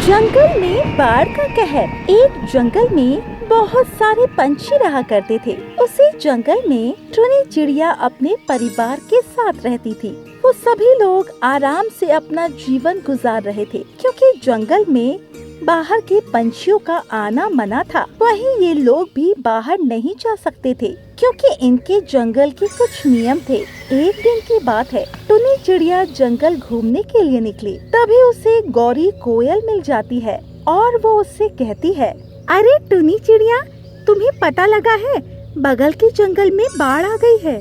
जंगल में बाढ़ का कहर। एक जंगल में बहुत सारे पंछी रहा करते थे। उसी जंगल में टुनी चिड़िया अपने परिवार के साथ रहती थी। वो सभी लोग आराम से अपना जीवन गुजार रहे थे, क्योंकि जंगल में बाहर के पंछियों का आना मना था। वहीं ये लोग भी बाहर नहीं जा सकते थे, क्योंकि इनके जंगल के कुछ नियम थे। एक दिन की बात है, टुनी चिड़िया जंगल घूमने के लिए निकली। तभी उसे गौरी कोयल मिल जाती है और वो उससे कहती है, अरे टुनी चिड़िया, तुम्हें पता लगा है बगल के जंगल में बाढ़ आ गई है।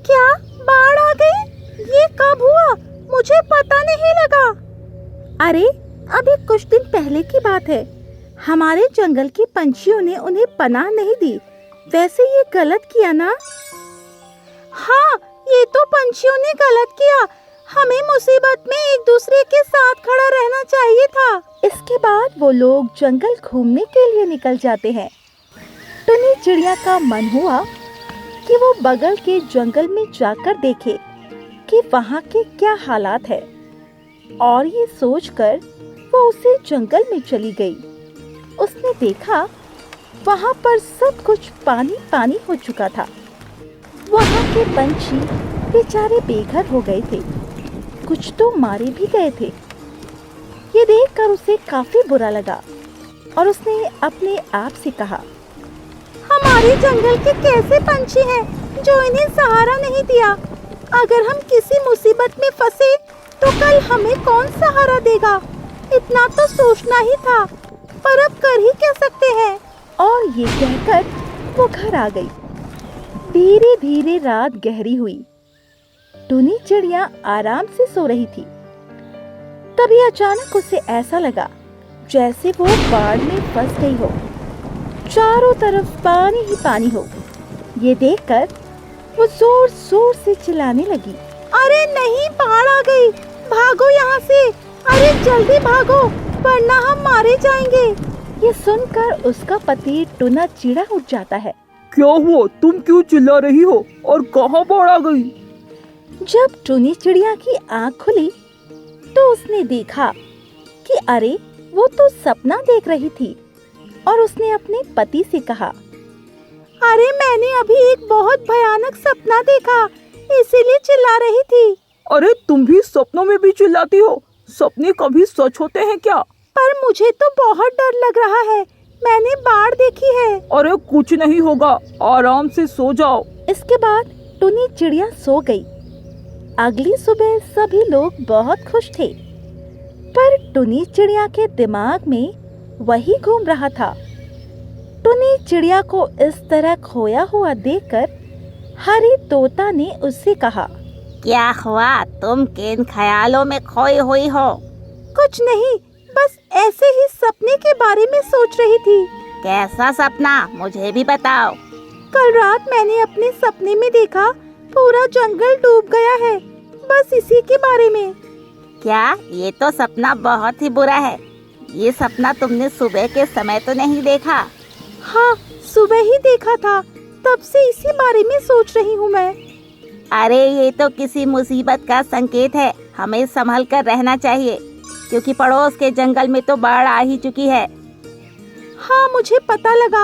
क्या बाढ़ आ गई? ये कब हुआ? मुझे पता नहीं लगा। अरे अभी कुछ दिन पहले की बात है। हमारे जंगल के पंछियों ने उन्हें पनाह नहीं दी। वैसे ये गलत किया ना? हाँ, ये तो पंछियों ने गलत किया। हमें मुसीबत में एक दूसरे के साथ खड़ा रहना चाहिए था। इसके बाद वो लोग जंगल घूमने के लिए निकल जाते हैं। टुनी चिड़िया का मन हुआ कि वो बगल के जंगल में जाकर देखे कि वहाँ के क्या हालात है, और ये सोचकर वो उसी जंगल में चली गई। उसने देखा वहाँ पर सब कुछ पानी पानी हो चुका था। वहाँ के पंछी बेचारे बेघर हो गए थे, कुछ तो मारे भी गए थे। ये देखकर उसे काफी बुरा लगा और उसने अपने आप से कहा, हमारे जंगल के कैसे पंछी हैं जो इन्हें सहारा नहीं दिया। अगर हम किसी मुसीबत में फंसे तो कल हमें कौन सहारा देगा। इतना तो सोचना ही था, पर अब कर ही क्या सकते हैं। और ये कहकर वो घर आ गई। धीरे धीरे रात गहरी हुई। टुनी चिड़िया आराम से सो रही थी। तभी अचानक उसे ऐसा लगा जैसे वो बाढ़ में फंस गई हो। चारों तरफ पानी ही पानी हो। ये देखकर वो जोर जोर से चिल्लाने लगी, अरे नहीं, बाढ़ आ गई, भागो यहाँ से, अरे जल्दी भागो वरना हम मारे जाएंगे। ये सुनकर उसका पति टुना चिड़ा उठ जाता है। क्या हुआ? तुम क्यों चिल्ला रही हो और कहाँ बाढ़ आ गई? जब टुनी चिड़िया की आँख खुली तो उसने देखा कि अरे वो तो सपना देख रही थी, और उसने अपने पति से कहा, अरे मैंने अभी एक बहुत भयानक सपना देखा, इसीलिए चिल्ला रही थी। अरे तुम भी सपनों में भी चिल्लाती हो? सपने कभी सच होते हैं क्या? पर मुझे तो बहुत डर लग रहा है, मैंने बाढ़ देखी है। अरे कुछ नहीं होगा, आराम से सो जाओ। इसके बाद टुनी चिड़िया सो गई। अगली सुबह सभी लोग बहुत खुश थे, पर टुनी चिड़िया के दिमाग में वही घूम रहा था। टुनी चिड़िया को इस तरह खोया हुआ देखकर हरी तोता ने उससे कहा, क्या हुआ? तुम किन ख्यालों में खोई हुई हो? कुछ नहीं, बस ऐसे ही सपने के बारे में सोच रही थी। कैसा सपना? मुझे भी बताओ। कल रात मैंने अपने सपने में देखा पूरा जंगल डूब गया है, बस इसी के बारे में। क्या? ये तो सपना बहुत ही बुरा है। ये सपना तुमने सुबह के समय तो नहीं देखा? हाँ, सुबह ही देखा था, तब से इसी बारे में सोच रही हूँ मैं। अरे ये तो किसी मुसीबत का संकेत है, हमें संभल कर रहना चाहिए, क्योंकि पड़ोस के जंगल में तो बाढ़ आ ही चुकी है। हाँ, मुझे पता लगा,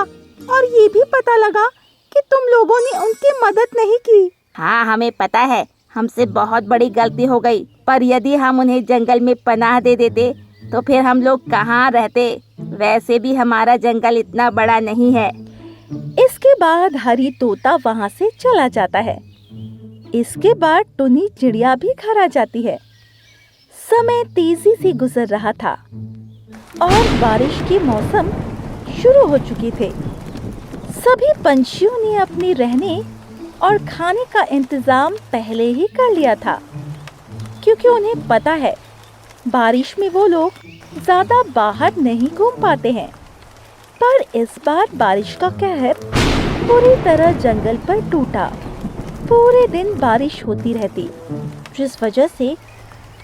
और ये भी पता लगा कि तुम लोगों ने उनकी मदद नहीं की। हाँ, हमें पता है, हमसे बहुत बड़ी गलती हो गई, पर यदि हम उन्हें जंगल में पनाह दे देते तो फिर हम लोग कहाँ रहते। वैसे भी हमारा जंगल इतना बड़ा नहीं है। इसके बाद हरी तोता वहाँ से चला जाता है। इसके बाद टुनी चिड़िया भी घर आ जाती है। समय तेजी से गुजर रहा था और बारिश के मौसम शुरू हो चुके थे। सभी पंछियों ने अपने रहने और खाने का इंतजाम पहले ही कर लिया था, क्योंकि उन्हें पता है बारिश में वो लोग ज्यादा बाहर नहीं घूम पाते हैं। पर इस बार बारिश का कहर पूरी तरह जंगल पर टूटा। पूरे दिन बारिश होती रहती, जिस वजह से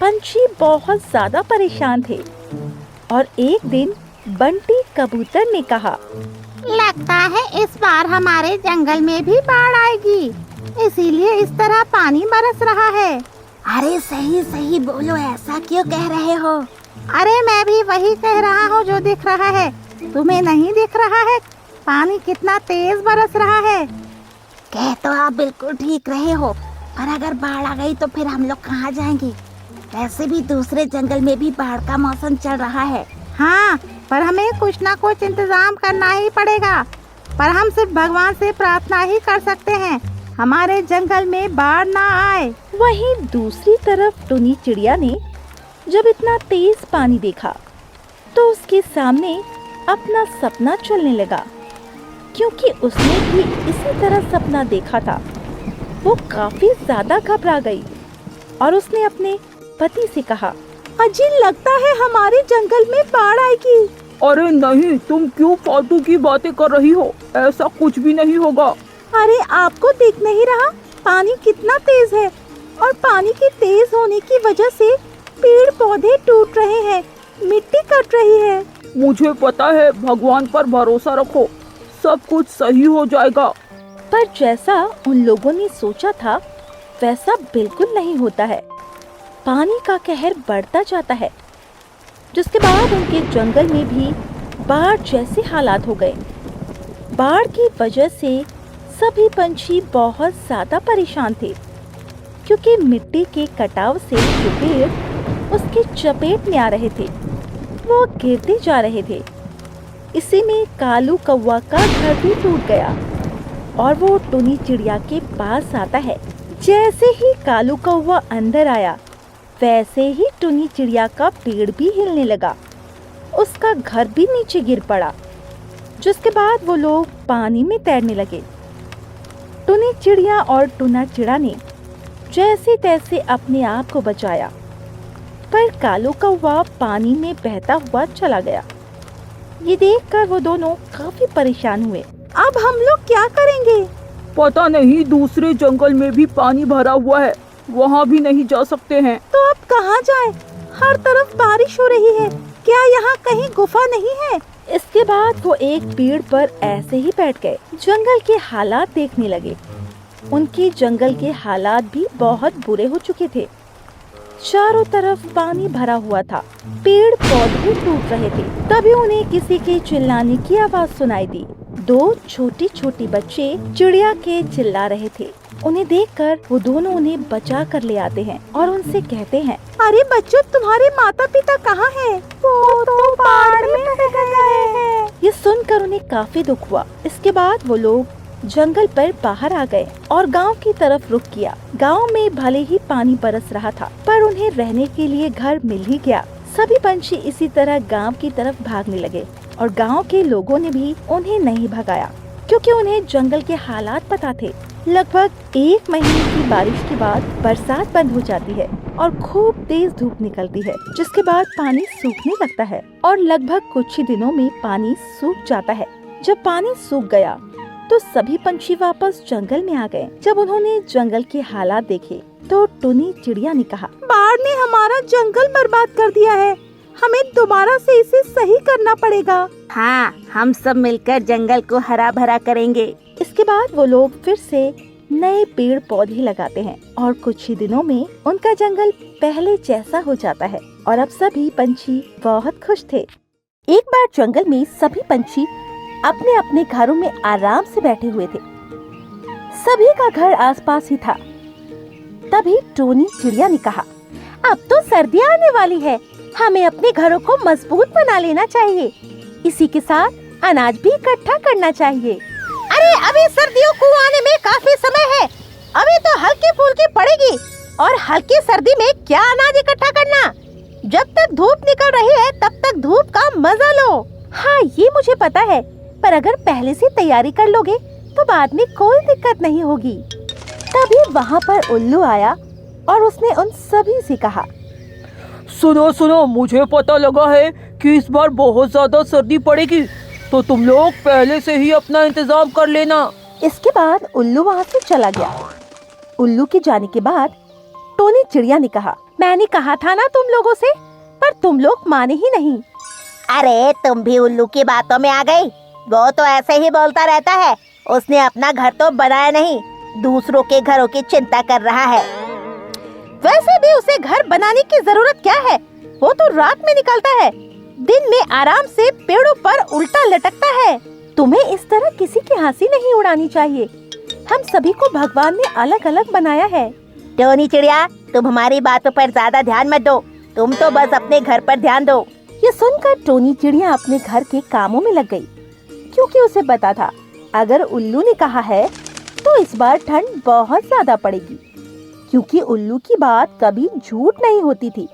पंछी बहुत ज्यादा परेशान थे। और एक दिन बंटी कबूतर ने कहा, लगता है इस बार हमारे जंगल में भी बाढ़ आएगी, इसीलिए इस तरह पानी बरस रहा है। अरे सही सही बोलो, ऐसा क्यों कह रहे हो? अरे मैं भी वही कह रहा हूँ जो दिख रहा है। तुम्हें नहीं दिख रहा है पानी कितना तेज बरस रहा है? कह तो आप बिल्कुल ठीक रहे हो, पर अगर बाढ़ आ गई तो फिर हम लोग कहाँ जाएंगे? वैसे भी दूसरे जंगल में भी बाढ़ का मौसम चल रहा है। हाँ, पर हमें कुछ ना कुछ इंतजाम करना ही पड़ेगा। पर हम सिर्फ भगवान से प्रार्थना ही कर सकते हैं हमारे जंगल में बाढ़ ना आए। वहीं दूसरी तरफ टुनी चिड़िया ने जब इतना तेज पानी देखा तो उसके सामने अपना सपना चलने लगा, क्योंकि उसने भी इसी तरह सपना देखा था। वो काफी ज्यादा घबरा गई और उसने अपने पति से कहा, अजी लगता है हमारे जंगल में बाढ़ आएगी। अरे नहीं, तुम क्यों फालतू की बातें कर रही हो? ऐसा कुछ भी नहीं होगा। अरे आपको दिख नहीं रहा पानी कितना तेज है, और पानी के तेज होने की वजह से पेड़ पौधे टूट रहे हैं, मिट्टी कट रही है। मुझे पता है, भगवान पर भरोसा रखो, सब कुछ सही हो जाएगा। पर जैसा उन लोगों ने सोचा था वैसा बिल्कुल नहीं होता है। पानी का कहर बढ़ता जाता है, जिसके बाद उनके जंगल में भी बाढ़ जैसे हालात हो गए। बाढ़ की वजह से सभी पंछी बहुत ज्यादा परेशान थे, क्योंकि मिट्टी के कटाव से जो पेड़ उसके चपेट में आ रहे थे वो गिरते जा रहे थे। इसी में कालू कौवा का घर भी टूट गया और वो टुनी चिड़िया के पास आता है। जैसे ही कालू कौवा अंदर आया वैसे ही टुनी चिड़िया का पेड़ भी हिलने लगा, उसका घर भी नीचे गिर पड़ा, जिसके बाद वो लोग पानी में तैरने लगे। टुनी चिड़िया और टुना चिड़ा ने जैसे तैसे अपने आप को बचाया, पर कालू कौवा पानी में बहता हुआ चला गया। ये देखकर वो दोनों काफी परेशान हुए। अब हम लोग क्या करेंगे? पता नहीं, दूसरे जंगल में भी पानी भरा हुआ है, वहाँ भी नहीं जा सकते हैं। तो अब कहाँ जाएं? हर तरफ बारिश हो रही है, क्या यहाँ कहीं गुफा नहीं है? इसके बाद वो एक पेड़ पर ऐसे ही बैठ गए, जंगल के हालात देखने लगे। उनके जंगल के हालात भी बहुत बुरे हो चुके थे। चारों तरफ पानी भरा हुआ था, पेड़ पौधे टूट रहे थे। तभी उन्हें किसी के चिल्लाने की आवाज सुनाई दी। दो छोटी छोटी बच्चे चिड़िया के चिल्ला रहे थे। उन्हें देखकर वो दोनों उन्हें बचा कर ले आते हैं और उनसे कहते हैं, अरे बच्चों, तुम्हारे माता पिता कहाँ हैं? वो तो बाढ़ में बह गए हैं। ये सुनकर उन्हें काफी दुख हुआ। इसके बाद वो लोग जंगल पर बाहर आ गए और गांव की तरफ रुख किया। गांव में भले ही पानी बरस रहा था, पर उन्हें रहने के लिए घर मिल ही गया। सभी पंछी इसी तरह गांव की तरफ भागने लगे और गांव के लोगों ने भी उन्हें नहीं भगाया, क्योंकि उन्हें जंगल के हालात पता थे। लगभग 1 महीने की बारिश के बाद बरसात बंद हो जाती है और खूब तेज धूप निकलती है, जिसके बाद पानी सूखने लगता है और लगभग कुछ ही दिनों में पानी सूख जाता है। जब पानी सूख गया तो सभी पंछी वापस जंगल में आ गए। जब उन्होंने जंगल के हालात देखे तो टुनी चिड़िया ने कहा, बाढ़ ने हमारा जंगल बर्बाद कर दिया है, हमें दोबारा से इसे सही करना पड़ेगा। हाँ, हम सब मिलकर जंगल को हरा भरा करेंगे। इसके बाद वो लोग फिर से नए पेड़ पौधे लगाते हैं और कुछ ही दिनों में उनका जंगल पहले जैसा हो जाता है और अब सभी पंछी बहुत खुश थे। एक बार जंगल में सभी पंछी अपने अपने घरों में आराम से बैठे हुए थे। सभी का घर आसपास ही था। तभी टोनी चिड़िया ने कहा, अब तो सर्दियाँ आने वाली है, हमें अपने घरों को मजबूत बना लेना चाहिए। इसी के साथ अनाज भी इकट्ठा करना चाहिए। अरे अभी सर्दियों को आने में काफी समय है, अभी तो हल्की फुल्की पड़ेगी और हल्की सर्दी में क्या अनाज इकट्ठा करना? जब तक धूप निकल रही है तब तक धूप का मजा लो। हाँ, ये मुझे पता है, पर अगर पहले से तैयारी कर लोगे तो बाद में कोई दिक्कत नहीं होगी। तभी वहाँ पर उल्लू आया और उसने उन सभी से कहा, सुनो सुनो, मुझे पता लगा है कि इस बार बहुत ज्यादा सर्दी पड़ेगी, तो तुम लोग पहले से ही अपना इंतजाम कर लेना। इसके बाद उल्लू वहाँ से चला गया। उल्लू के जाने के बाद टोनी चिड़िया ने कहा, मैंने कहा था ना तुम लोगों से, पर तुम लोग माने ही नहीं। अरे तुम भी उल्लू की बातों में आ गई। वो तो ऐसे ही बोलता रहता है, उसने अपना घर तो बनाया नहीं, दूसरों के घरों की चिंता कर रहा है। वैसे भी उसे घर बनाने की जरूरत क्या है? वो तो रात में निकलता है, दिन में आराम से पेड़ों पर उल्टा लटकता है। तुम्हें इस तरह किसी की हंसी नहीं उड़ानी चाहिए। हम सभी को भगवान ने अलग अलग बनाया है। टोनी चिड़िया, तुम हमारी बातों पर ज्यादा ध्यान मत दो, तुम तो बस अपने घर पर ध्यान दो। ये सुनकर टोनी चिड़िया अपने घर के कामों में लग गई, क्योंकि उसे पता था अगर उल्लू ने कहा है तो इस बार ठंड बहुत ज्यादा पड़ेगी, क्योंकि उल्लू की बात कभी झूठ नहीं होती थी।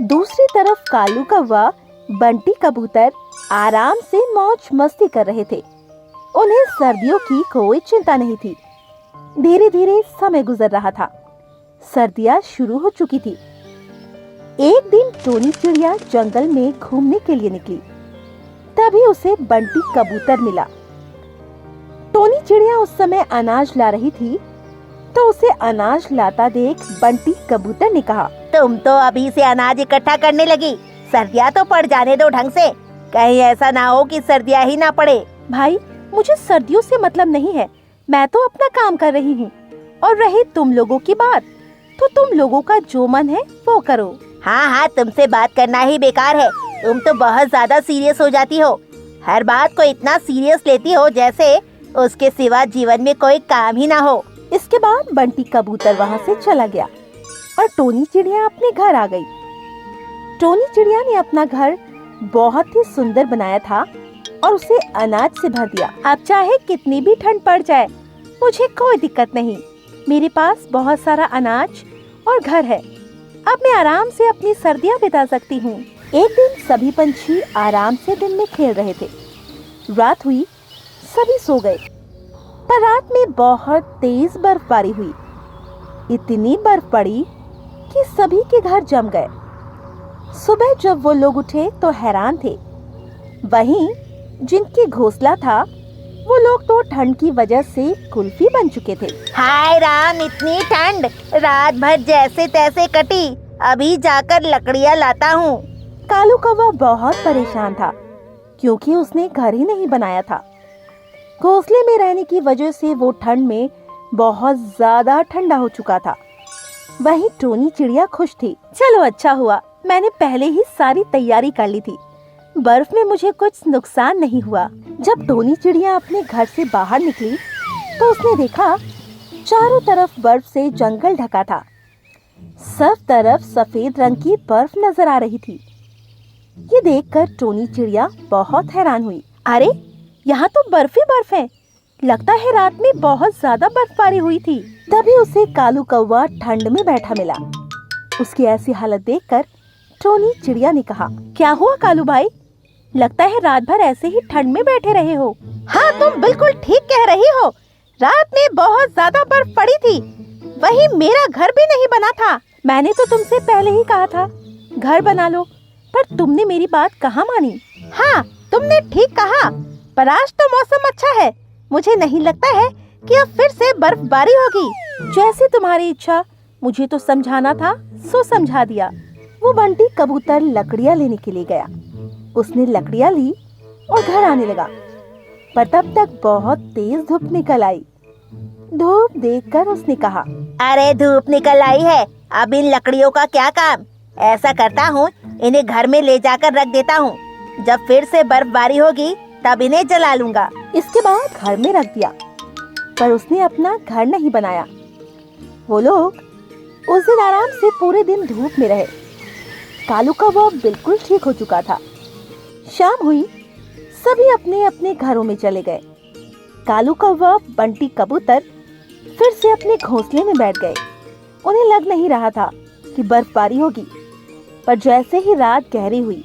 दूसरी तरफ कालू कौवा, बंटी कबूतर आराम से मौज मस्ती कर रहे थे। उन्हें सर्दियों की कोई चिंता नहीं थी। धीरे धीरे समय गुजर रहा था। सर्दियां शुरू हो चुकी थी। एक दिन टोनी चिड़िया जंगल में घूमने के लिए निकली। तभी उसे बंटी कबूतर मिला। टोनी चिड़िया उस समय अनाज ला रही थी, तो उसे अनाज लाता देख बंटी कबूतर ने कहा, तुम तो अभी से अनाज इकट्ठा करने लगी, सर्दियाँ तो पड़ जाने दो ढंग से, कहीं ऐसा ना हो कि सर्दियाँ ही ना पड़े। भाई, मुझे सर्दियों से मतलब नहीं है, मैं तो अपना काम कर रही हूँ। और रही तुम लोगों की बात, तो तुम लोगों का जो मन है वो करो। हाँ हाँ, तुमसे बात करना ही बेकार है, तुम तो बहुत ज्यादा सीरियस हो जाती हो। हर बात को इतना सीरियस लेती हो जैसे उसके सिवा जीवन में कोई काम ही ना हो। इसके बाद बंटी कबूतर वहाँ से चला गया और टोनी चिड़िया अपने घर आ गई। टोनी चिड़िया ने अपना घर बहुत ही सुंदर बनाया था और उसे अनाज से भर दिया। अब चाहे कितनी भी ठंड पड़ जाए, मुझे कोई दिक्कत नहीं। मेरे पास बहुत सारा अनाज और घर है। अब मैं आराम से अपनी सर्दियाँ बिता सकती हूँ। एक दिन सभी पंछी आराम से दिन में खेल रहे थे। रात हुई, सभी सो गए, पर रात में बहुत तेज बर्फबारी हुई। इतनी बर्फ पड़ी कि सभी के घर जम गए। सुबह जब वो लोग उठे तो हैरान थे। वहीं जिनकी घोंसला था, वो लोग तो ठंड की वजह से कुल्फी बन चुके थे। हाय राम, इतनी ठंड, रात भर जैसे तैसे कटी, अभी जाकर लकड़ियाँ लाता हूँ। कालू कौवा बहुत परेशान था, क्योंकि उसने घर ही नहीं बनाया था। घोंसले में रहने की वजह से वो ठंड में बहुत ज्यादा ठंडा हो चुका था। वहीं टोनी चिड़िया खुश थी। चलो अच्छा हुआ, मैंने पहले ही सारी तैयारी कर ली थी। बर्फ में मुझे कुछ नुकसान नहीं हुआ। जब टोनी चिड़िया अपने घर से बाहर निकली तो उसने देखा चारों तरफ बर्फ से जंगल ढका था। सब तरफ सफेद रंग की बर्फ नजर आ रही थी। ये देखकर टोनी चिड़िया बहुत हैरान हुई। अरे, यहाँ तो बर्फ ही बर्फ है। लगता है रात में बहुत ज्यादा बर्फबारी हुई थी। तभी उसे कालू कौवा ठंड में बैठा मिला। उसकी ऐसी हालत देखकर टोनी चिड़िया ने कहा, क्या हुआ कालू भाई? लगता है रात भर ऐसे ही ठंड में बैठे रहे हो। हाँ, तुम बिल्कुल ठीक कह रही हो। रात में बहुत ज्यादा बर्फ पड़ी थी। वहीं मेरा घर भी नहीं बना था। मैंने तो तुमसे पहले ही कहा था घर बना लो, पर तुमने मेरी बात कहाँ मानी। हाँ, तुमने ठीक कहा, पर आज तो मौसम अच्छा है। मुझे नहीं लगता है कि अब फिर से बर्फबारी होगी। जैसे तुम्हारी इच्छा, मुझे तो समझाना था सो समझा दिया। वो बंटी कबूतर लकड़ियाँ लेने के लिए गया। उसने लकड़ियाँ ली और घर आने लगा, पर तब तक बहुत तेज धूप निकल आई। धूप देखकर उसने कहा, अरे धूप निकल आई है, अब इन लकड़ियों का क्या काम? ऐसा करता हूँ, इन्हें घर में ले जाकर रख देता हूँ। जब फिर से बर्फबारी होगी तब इन्हें जला लूंगा। इसके बाद घर में रख दिया, पर उसने अपना घर नहीं बनाया। वो लोग उस दिन आराम से पूरे दिन धूप में रहे। कालू कौवा बिल्कुल ठीक हो चुका था। शाम हुई, सभी अपने अपने घरों में चले गए। कालू कौवा, बंटी कबूतर फिर से अपने घोंसले में बैठ गए। उन्हें लग नहीं रहा था कि बर्फबारी होगी, पर जैसे ही रात गहरी हुई,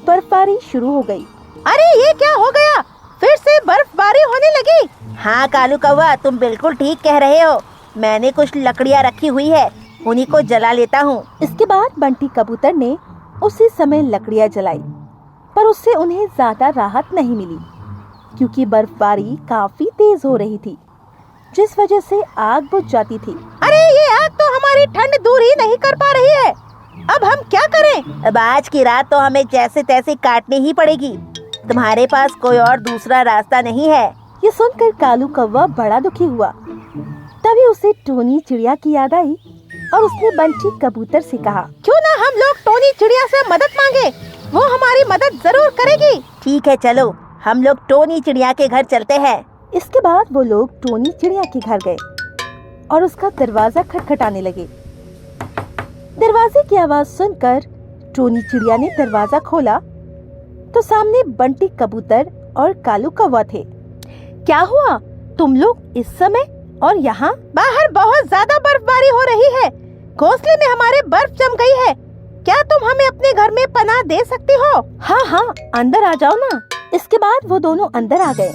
बर्फबारी शुरू हो गई। अरे, ये क्या हो गया? फिर से बर्फबारी होने लगी। हाँ कालू कौवा, तुम बिल्कुल ठीक कह रहे हो। मैंने कुछ लकड़ियाँ रखी हुई है, उन्हीं को जला लेता हूँ। इसके बाद बंटी कबूतर ने उसी समय लकड़ियाँ जलाई, पर उससे उन्हें ज्यादा राहत नहीं मिली, क्योंकि बर्फबारी काफी तेज हो रही थी, जिस वजह से आग बुझ जाती थी। अरे, ये आग तो हमारी ठंड दूर ही नहीं कर पा रही है। अब हम क्या करें? अब आज की रात तो हमें जैसे तैसे काटनी ही पड़ेगी। तुम्हारे पास कोई और दूसरा रास्ता नहीं है। ये सुनकर कालू कौवा बड़ा दुखी हुआ। तभी उसे टोनी चिड़िया की याद आई और उसने बंटी कबूतर से कहा, क्यों ना हम लोग टोनी टोनी चिड़िया से मदद मांगे, वो हमारी मदद जरूर करेगी। ठीक है, चलो हम लोग टोनी चिड़िया के घर चलते हैं। इसके बाद वो लोग टोनी चिड़िया के घर गए और उसका दरवाजा खटखटाने लगे। दरवाजे की आवाज सुनकर टोनी चिड़िया ने दरवाजा खोला तो सामने बंटी कबूतर और कालू कौवा थे। क्या हुआ तुम लोग इस समय और यहाँ? बाहर बहुत ज्यादा बर्फबारी हो रही है, घोंसले में हमारे बर्फ जम गई है। क्या तुम हमें अपने घर में पनाह दे सकती हो? हाँ हाँ, अंदर आ जाओ ना। इसके बाद वो दोनों अंदर आ गए।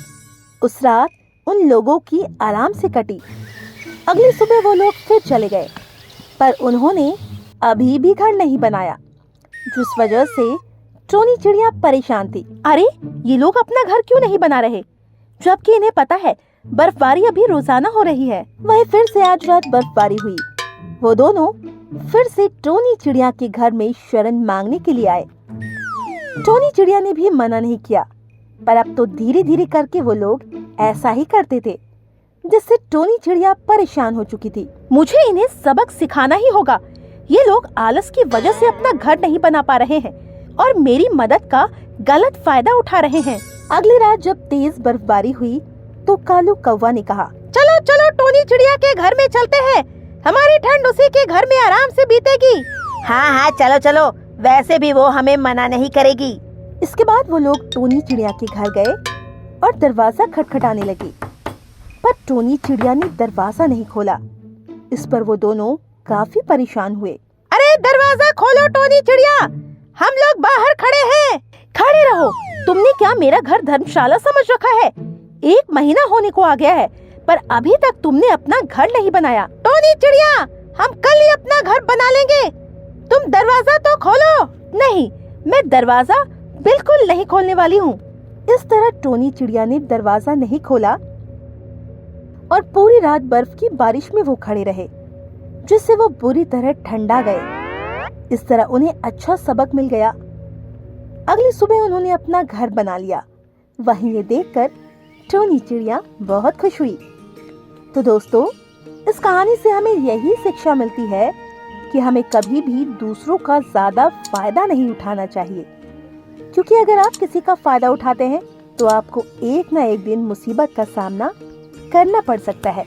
उस रात उन लोगों की आराम से कटी। अगली सुबह वो लोग फिर चले गए, पर उन्होंने अभी भी घर नहीं बनाया, जिस वजह से टोनी चिड़िया परेशान थी। अरे ये लोग अपना घर क्यों नहीं बना रहे, जबकि इन्हें पता है बर्फबारी अभी रोजाना हो रही है। वही फिर से आज रात बर्फबारी हुई। वो दोनों फिर से टोनी चिड़िया के घर में शरण मांगने के लिए आए। टोनी चिड़िया ने भी मना नहीं किया, पर अब तो धीरे धीरे करके वो लोग ऐसा ही करते थे, जिससे टोनी चिड़िया परेशान हो चुकी थी। मुझे इन्हें सबक सिखाना ही होगा। ये लोग आलस की वजह से अपना घर नहीं बना पा रहे हैं और मेरी मदद का गलत फायदा उठा रहे हैं। अगली रात जब तेज बर्फबारी हुई तो कालू कौवा ने कहा, चलो चलो टोनी चिड़िया के घर में चलते हैं, हमारी ठंड उसी के घर में आराम से बीतेगी। हाँ हाँ, चलो चलो, वैसे भी वो हमें मना नहीं करेगी। इसके बाद वो लोग टोनी चिड़िया के घर गए और दरवाजा खटखटाने लगे, पर टोनी चिड़िया ने दरवाजा नहीं खोला। इस पर वो दोनों काफी परेशान हुए। अरे दरवाजा खोलो टोनी चिड़िया, हम लोग बाहर खड़े हैं। खड़े रहो, तुमने क्या मेरा घर धर्मशाला समझ रखा है? 1 महीना होने को आ गया है, पर अभी तक तुमने अपना घर नहीं बनाया। टोनी चिड़िया, हम कल ही अपना घर बना लेंगे, तुम दरवाजा तो खोलो। नहीं, मैं दरवाजा बिल्कुल नहीं खोलने वाली हूँ। इस तरह टोनी चिड़िया ने दरवाजा नहीं खोला और पूरी रात बर्फ की बारिश में वो खड़े रहे, जिससे वो बुरी तरह ठंडा गए। इस तरह उन्हें अच्छा सबक मिल गया। अगली सुबह उन्होंने अपना घर बना लिया। वहीं ये देखकर टोनी चिड़िया बहुत खुश हुई। तो दोस्तों, इस कहानी से हमें यही शिक्षा मिलती है कि हमें कभी भी दूसरों का ज्यादा फायदा नहीं उठाना चाहिए, क्योंकि अगर आप किसी का फायदा उठाते हैं तो आपको एक ना एक दिन मुसीबत का सामना करना पड़ सकता है।